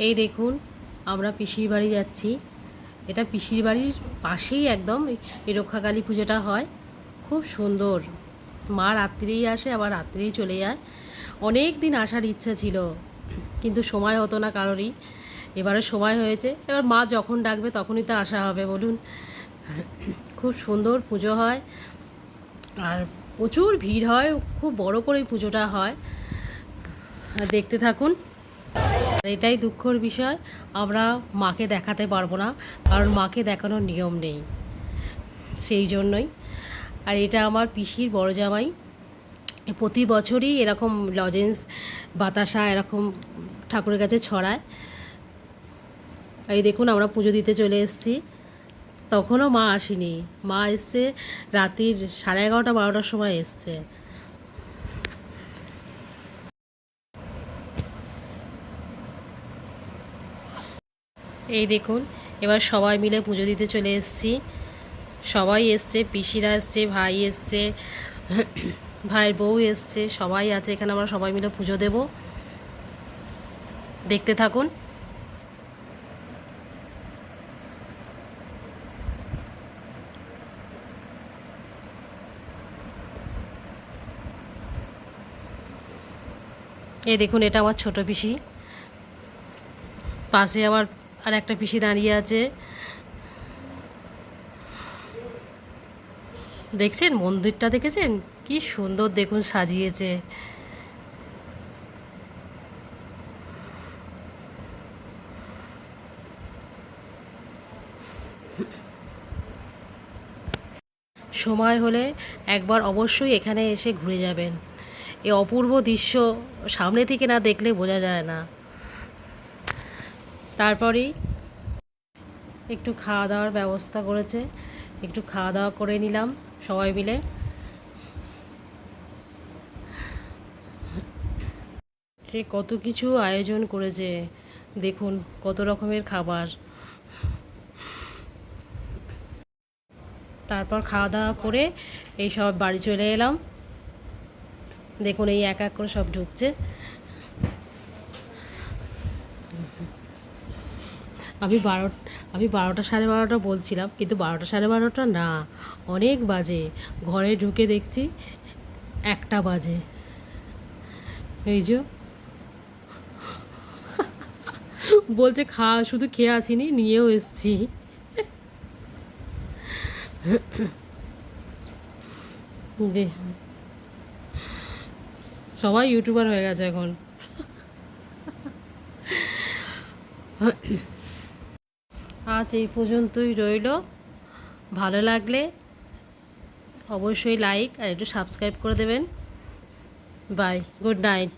এই দেখুন আমরা পিসির বাড়ি যাচ্ছি। এটা পিসির বাড়ির পাশেই একদম এই রক্ষাকালী পুজোটা হয়। খুব সুন্দর, মা রাত্রিরেই আসে আবার রাত্রিরেই চলে যায়। অনেক দিন আসার ইচ্ছা ছিল কিন্তু সময় হতো না কারোরই। এবারে সময় হয়েছে, এবার মা যখন ডাকবে তখনই তো আসা হবে বলুন। খুব সুন্দর পুজো হয় আর প্রচুর ভিড় হয়, খুব বড় করে পুজোটা হয়। দেখতে থাকুন। আর এটাই দুঃখের বিষয়, আমরা মাকে দেখাতে পারবো না, কারণ মাকে দেখানোর নিয়ম নেই, সেই জন্যই। আর এটা আমার পিসির বড় জামাই, প্রতি বছরই এরকম লজেন্স বাতাসা এরকম ঠাকুরের কাছে ছড়ায়। এই দেখুন আমরা পুজো দিতে চলে এসেছি, তখনও মা আসেনি। মা এসছে রাত্রির 11:30-12টার সময় এসছে। এই দেখুন এবার সবাই মিলে পুজো দিতে চলে এসেছি। সবাই এসছে, পিসিরা এসছে, ভাই এসছে, ভাইয়ের বউ এসছে, সবাই আছে এখানে। আমরা সবাই মিলে পুজো দেব, দেখতে থাকুন। এই দেখুন এটা আমার ছোট পিসি, পাশে আমার আর একটা পিসি দাঁড়িয়ে আছে। দেখছেন মন্দিরটা, দেখেছেন কি সুন্দর দেখুন সাজিয়েছে। সময় হলে একবার অবশ্যই এখানে এসে ঘুরে যাবেন। এই অপূর্ব দৃশ্য সামনে থেকে না দেখলে বোঝা যায় না। তারপরেই একটু খাওয়া দাওয়ার ব্যবস্থা করেছে, একটু খাওয়া দাওয়া করে নিলাম সবাই মিলে। সে কত কিছু আয়োজন করেছে, দেখুন কত রকমের খাবার। তারপর খাওয়া দাওয়া করে এই সব বাড়ি চলে এলাম। দেখুন এই এক এক করে সব ঢুকছে। আমি 12টা 12:30 বলছিলাম, কিন্তু 12টা 12:30 না, অনেক বাজে। ঘরে ঢুকে দেখছি 1টা বাজে। এই যে বলছে শুধু খেয়ে আসিনি, নিয়েও এসছি। সবাই ইউটিউবার হয়ে গেছে এখন। আজ এই পর্যন্তই রইল। ভালো লাগলে অবশ্যই লাইক আর একটু সাবস্ক্রাইব করে দেবেন। Bye, good night.